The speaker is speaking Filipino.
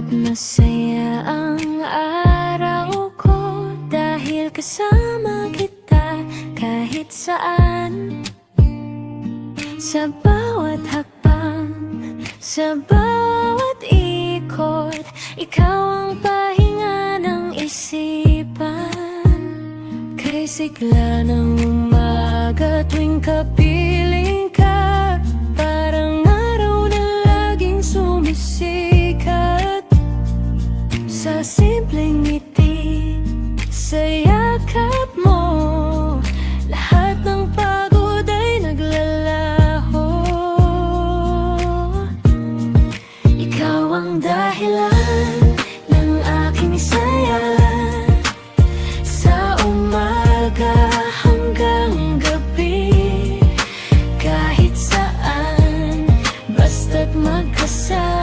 Masaya ang araw ko dahil kasama kita kahit saan. Sa bawat hakbang, sa bawat ikot, ikaw ang pahinga ng isipan. Kay sigla ng umaga tuwing kapiling ka, parang araw na laging sumisikat. Sa simpleng ngiti, sa yakap mo, lahat ng pagod ay naglalaho. Ikaw ang dahilan ng aking saya, sa umaga hanggang gabi. Kahit saan, basta't magkasama,